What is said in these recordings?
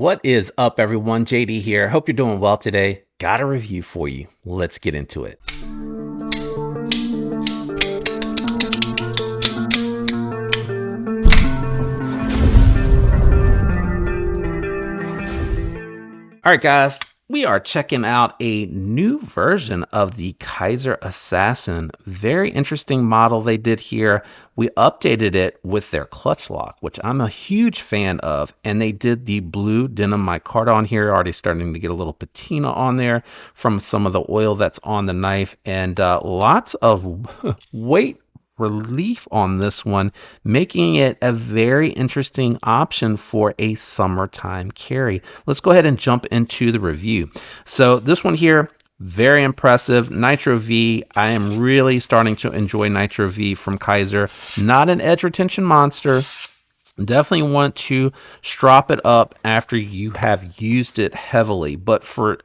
What is up, everyone? JD here. Hope you're doing well today. Got a review for you. Let's get into it. All right, guys, we are checking out a new version of the Kizer Assassin. Very interesting model they did here. We updated it with their clutch lock, which I'm a huge fan of. And they did the blue denim micarta on here, already starting to get a little patina on there from some of the oil that's on the knife, and lots of weight relief on this one, making it a very interesting option for a summertime carry. Let's go ahead and jump into the review. So this one here, very impressive. Nitro V. I am really starting to enjoy Nitro V from Kizer. Not an edge retention monster. Definitely want to strop it up after you have used it heavily, but for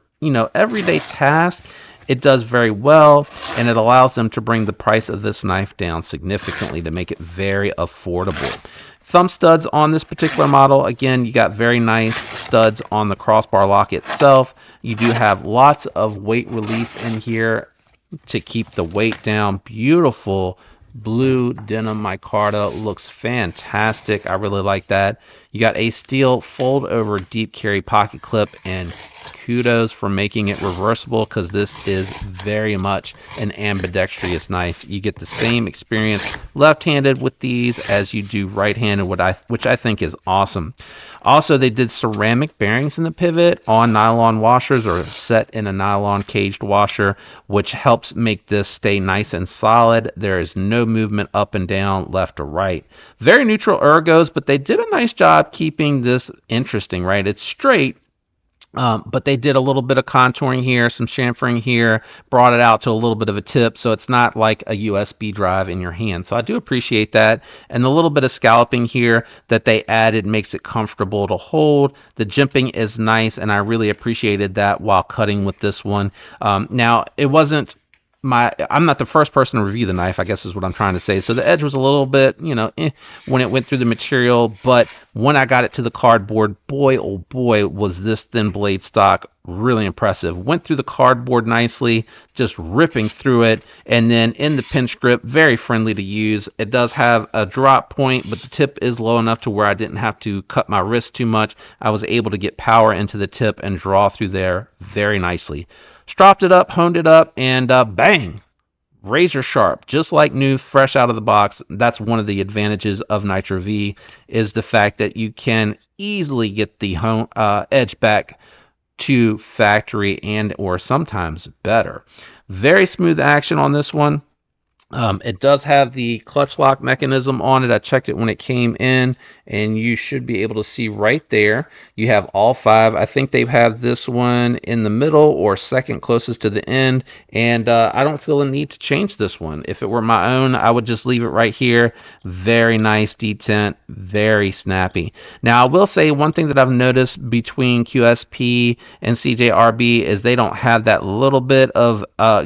everyday tasks, it does very well, and it allows them to bring the price of this knife down significantly to make it very affordable. Thumb studs on this particular model. Again, you got very nice studs on the crossbar lock itself. You do have lots of weight relief in here to keep the weight down. Beautiful blue denim micarta, looks fantastic. I really like that. You got a steel fold over deep carry pocket clip, and kudos for making it reversible, because this is very much an ambidextrous knife. You get the same experience left-handed with these as you do right-handed, which I think is awesome. Also, they did ceramic bearings in the pivot on nylon washers, or set in a nylon caged washer, which helps make this stay nice and solid. There is no movement up and down, left or right. Very neutral ergos, but they did a nice job keeping this interesting, right? It's straight, but they did a little bit of contouring here, some chamfering here, brought it out to a little bit of a tip, so it's not like a USB drive in your hand. So I do appreciate that. And the little bit of scalloping here that they added makes it comfortable to hold. The jimping is nice, and I really appreciated that while cutting with this one. Now, it wasn't I'm not the first person to review the knife, I guess is what I'm trying to say. So the edge was a little bit, when it went through the material, but when I got it to the cardboard, boy, oh boy, was this thin blade stock really impressive. Went through the cardboard nicely, just ripping through it. And then in the pinch grip, very friendly to use. It does have a drop point, but the tip is low enough to where I didn't have to cut my wrist too much. I was able to get power into the tip and draw through there very nicely. Stropped it up, honed it up, and bang! Razor sharp, just like new, fresh out of the box. That's one of the advantages of Nitro V, is the fact that you can easily get the edge back to factory, and or sometimes better. Very smooth action on this one. It does have the clutch lock mechanism on it. I checked it when it came in, and you should be able to see right there. You have all five. I think they have this one in the middle or second closest to the end, and I don't feel a need to change this one. If it were my own, I would just leave it right here. Very nice detent, very snappy. Now, I will say one thing that I've noticed between QSP and CJRB is they don't have that little bit of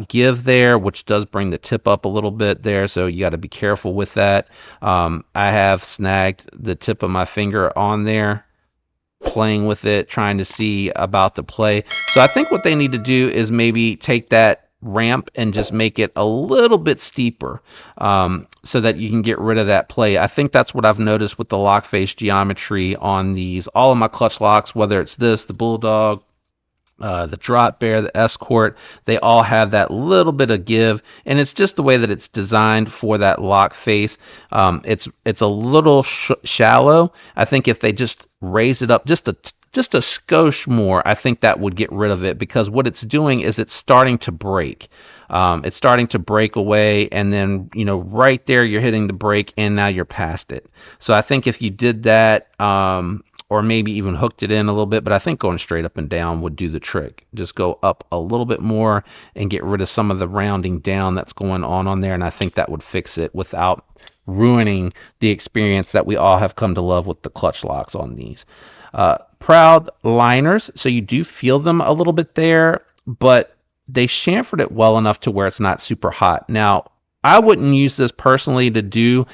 give there, which does bring the tip up a little bit there, so you got to be careful with that. I have snagged the tip of my finger on there, playing with it, trying to see about the play. So I think what they need to do is maybe take that ramp and just make it a little bit steeper, so that you can get rid of that play. I think that's what I've noticed with the lock face geometry on these. All of my clutch locks, whether it's this, the Bulldog, the Drop Bear, the Escort, they all have that little bit of give, and it's just the way that it's designed for that lock face. It's a little shallow. I think if they just raise it up just a skosh more, I think that would get rid of it, because what it's doing is it's starting to break. It's starting to break away, and then right there you're hitting the break, and now you're past it. So I think if you did that, or maybe even hooked it in a little bit, but I think going straight up and down would do the trick. Just go up a little bit more and get rid of some of the rounding down that's going on there, and I think that would fix it without ruining the experience that we all have come to love with the clutch locks on these. Proud liners, so you do feel them a little bit there, but they chamfered it well enough to where it's not super hot. Now, I wouldn't use this personally to do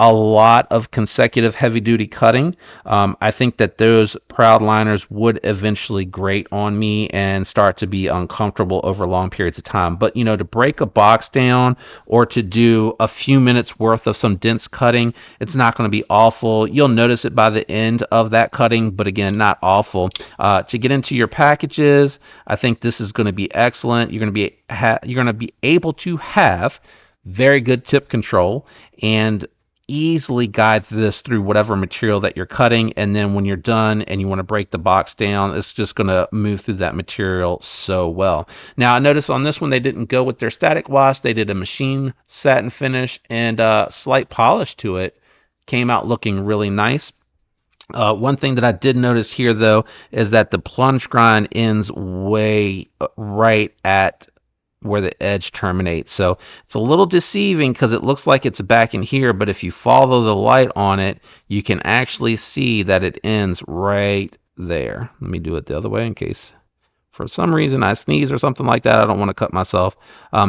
a lot of consecutive heavy duty cutting, I think that those proud liners would eventually grate on me and start to be uncomfortable over long periods of time. But you know, to break a box down or to do a few minutes worth of some dense cutting, it's not going to be awful. You'll notice it by the end of that cutting, but again, not awful. To get into your packages, I think this is going to be excellent. You're going to be able to have very good tip control and easily guide this through whatever material that you're cutting, and then when you're done and you want to break the box down, it's just going to move through that material so well. Now I noticed on this one they didn't go with their static wash, they did a machine satin finish and slight polish to it. Came out looking really nice. One thing that I did notice here though is that the plunge grind ends way right at where the edge terminates. So it's a little deceiving because it looks like it's back in here, but if you follow the light on it, you can actually see that it ends right there. Let me do it the other way in case for some reason I sneeze or something like that. I don't want to cut myself.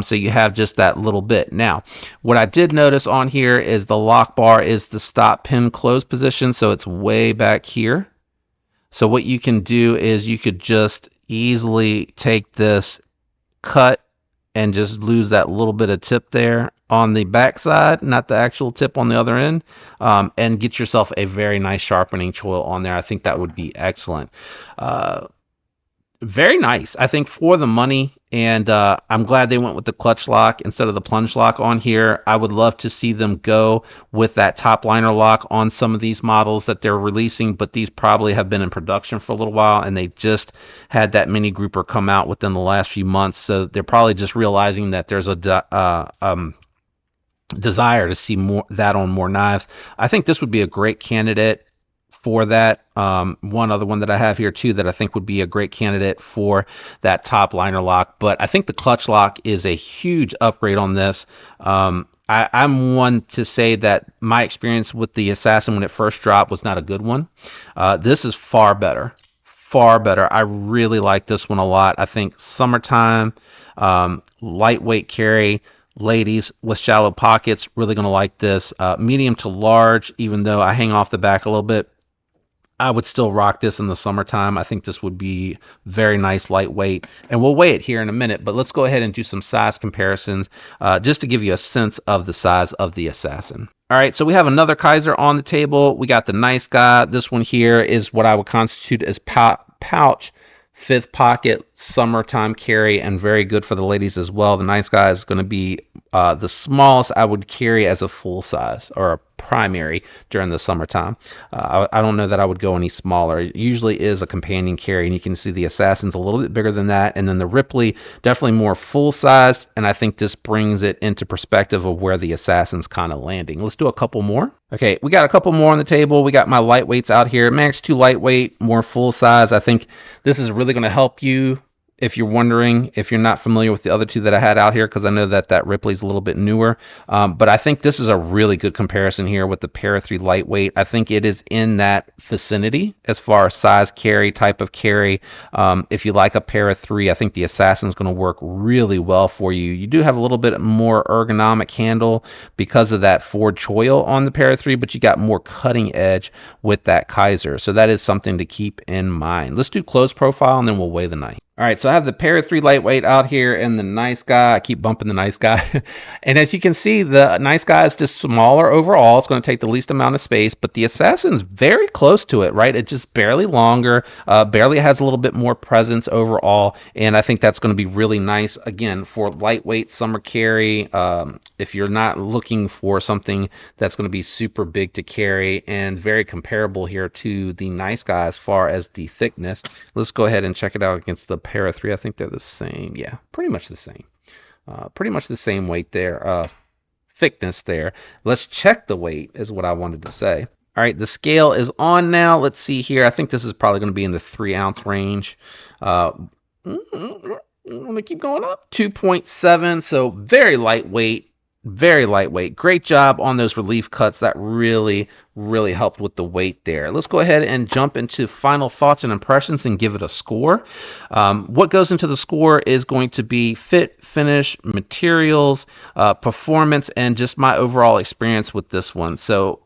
So you have just that little bit. Now, what I did notice on here is the lock bar is the stop pin close position, so it's way back here. So what you can do is you could just easily take this, cut, and just lose that little bit of tip there on the back side, not the actual tip on the other end, and get yourself a very nice sharpening choil on there. I think that would be excellent. Very nice, I think, for the money, and I'm glad they went with the clutch lock instead of the plunge lock on here. I would love to see them go with that top liner lock on some of these models that they're releasing, but these probably have been in production for a little while, and they just had that mini grouper come out within the last few months, so they're probably just realizing that there's a desire to see more that on more knives. I think this would be a great candidate for that. One other one that I have here too that I think would be a great candidate for that top liner lock, but I think the clutch lock is a huge upgrade on this. I'm one to say that my experience with the Assassin when it first dropped was not a good one. This is far better. Far better. I really like this one a lot. I think summertime, lightweight carry, ladies with shallow pockets, really going to like this. Medium to large, even though I hang off the back a little bit, I would still rock this in the summertime. I think this would be very nice, lightweight, and we'll weigh it here in a minute, but let's go ahead and do some size comparisons just to give you a sense of the size of the Assassin. All right, so we have another Kizer on the table. We got the nice guy. This one here is what I would constitute as pouch, fifth pocket, summertime carry, and very good for the ladies as well. The nice guy is going to be the smallest I would carry as a full size or a primary during the summertime. I don't know that I would go any smaller. It usually is a companion carry, and you can see the Assassin's a little bit bigger than that, and then the Ripley definitely more full-sized, and I think this brings it into perspective of where the Assassin's kind of landing. Let's do a couple more. Okay, we got a couple more on the table. We got my lightweights out here. Max 2 lightweight, more full size. I think this is really going to help you if you're wondering, if you're not familiar with the other two that I had out here, because I know that Ripley's a little bit newer. But I think this is a really good comparison here with the Para 3 lightweight. I think it is in that vicinity as far as size carry, type of carry. If you like a Para 3, I think the Assassin's going to work really well for you. You do have a little bit more ergonomic handle because of that forward choil on the Para 3, but you got more cutting edge with that Kizer. So that is something to keep in mind. Let's do close profile, and then we'll weigh the knife. All right, so I have the Para 3 lightweight out here and the nice guy. I keep bumping the nice guy. And as you can see, the nice guy is just smaller overall. It's going to take the least amount of space, but the Assassin's very close to it, right? It's just barely longer, barely has a little bit more presence overall, and I think that's going to be really nice, again, for lightweight summer carry. If you're not looking for something that's going to be super big to carry, and very comparable here to the nice guy as far as the thickness. Let's go ahead and check it out against the Para 3. I think they're the same. Yeah, pretty much the same. Pretty much the same weight there, thickness there. Let's check the weight is what I wanted to say. All right, the scale is on now. Let's see here. I think this is probably going to be in the 3-ounce range. I'm going to keep going up. 2.7, so very lightweight. Very lightweight. Great job on those relief cuts. That really, really helped with the weight there. Let's go ahead and jump into final thoughts and impressions and give it a score. What goes into the score is going to be fit, finish, materials, performance, and just my overall experience with this one. So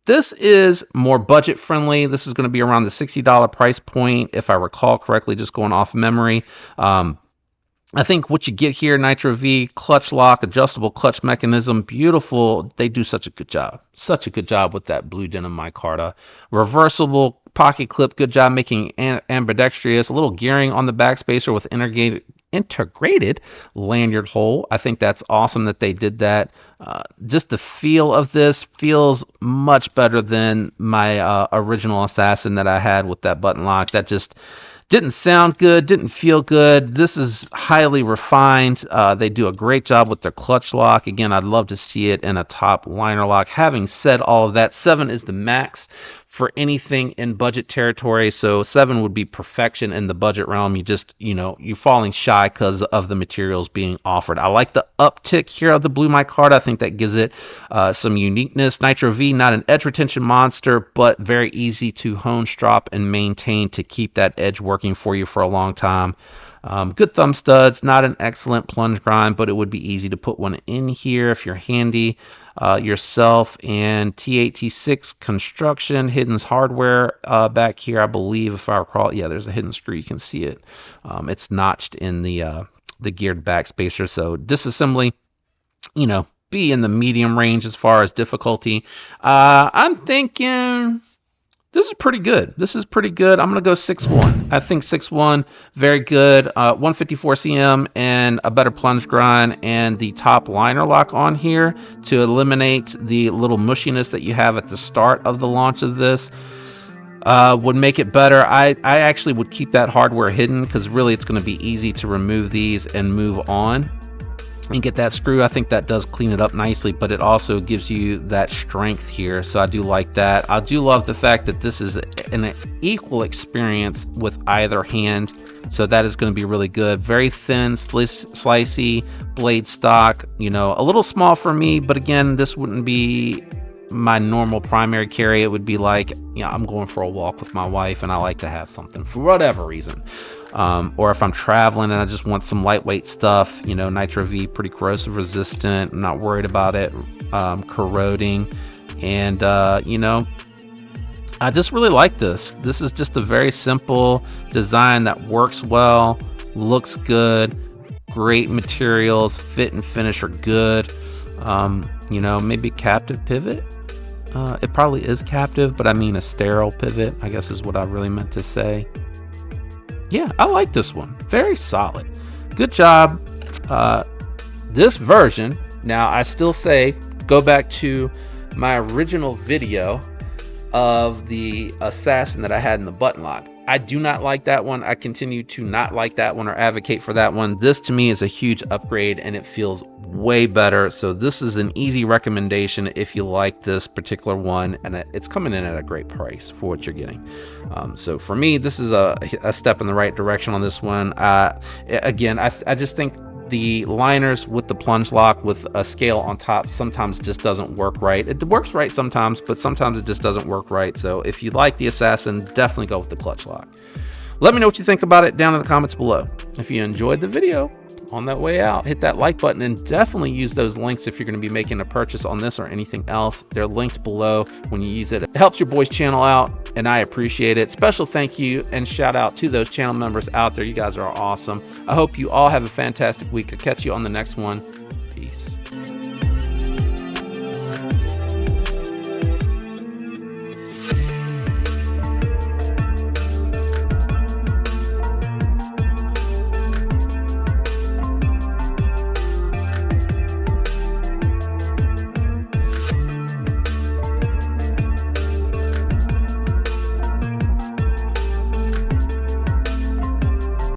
this is more budget friendly. This is going to be around the $60 price point, if I recall correctly, just going off memory. I think what you get here, Nitro V, clutch lock, adjustable clutch mechanism, beautiful. They do such a good job. Such a good job with that blue denim micarta. Reversible pocket clip, good job making ambidextrous. A little gearing on the backspacer with integrated lanyard hole. I think that's awesome that they did that. Just the feel of this feels much better than my original Assassin that I had with that button lock. That just didn't sound good, didn't feel good. This is highly refined. They do a great job with their clutch lock. Again, I'd love to see it in a top liner lock. Having said all of that, 7 is the max for anything in budget territory. So 7 would be perfection in the budget realm. You just, you're falling shy because of the materials being offered. I like the uptick here of the blue micarta. I think that gives it some uniqueness. Nitro V, not an edge retention monster, but very easy to hone, strop, and maintain to keep that edge working for you for a long time. Good thumb studs, not an excellent plunge grind, but it would be easy to put one in here if you're handy yourself. And T8, T6 construction, hidden hardware back here, I believe, if I recall. Yeah, there's a hidden screw. You can see it. It's notched in the geared backspacer. So disassembly, be in the medium range as far as difficulty. I'm thinking this is pretty good. This is pretty good. I'm going to go 6-1. I think 6-1, very good. 154 cm and a better plunge grind and the top liner lock on here to eliminate the little mushiness that you have at the start of the launch of this would make it better. I actually would keep that hardware hidden because really it's going to be easy to remove these and move on and get that screw. I think that does clean it up nicely, but it also gives you that strength here, so I do like that. I do love the fact that this is an equal experience with either hand, so that is going to be really good. Very thin, slicey blade stock, a little small for me, but again, this wouldn't be my normal primary carry. It would be like, I'm going for a walk with my wife and I like to have something for whatever reason. Or if I'm traveling and I just want some lightweight stuff, Nitro V, pretty corrosive resistant. I'm not worried about it corroding. And, I just really like this. This is just a very simple design that works well, looks good, great materials, fit and finish are good. Maybe captive pivot. It probably is captive, but I mean a sterile pivot, I guess is what I really meant to say. Yeah, I like this one. Very solid. Good job. This version, now I still say, go back to my original video of the Assassin that I had in the button lock. I do not like that one. I continue to not like that one or advocate for that one. This to me is a huge upgrade and it feels way better. So this is an easy recommendation if you like this particular one, and it's coming in at a great price for what you're getting. So for me, this is a step in the right direction on this one. Again, I just think the liners with the plunge lock with a scale on top sometimes just doesn't work right. It works right sometimes, but sometimes it just doesn't work right. So if you like the Assassin, definitely go with the clutch lock. Let me know what you think about it down in the comments below. If you enjoyed the video, on that way out, hit that like button and definitely use those links if you're going to be making a purchase on this or anything else. They're linked below when you use it. It helps your boy's channel out and I appreciate it. Special thank you and shout out to those channel members out there. You guys are awesome. I hope you all have a fantastic week. I'll catch you on the next one. Peace.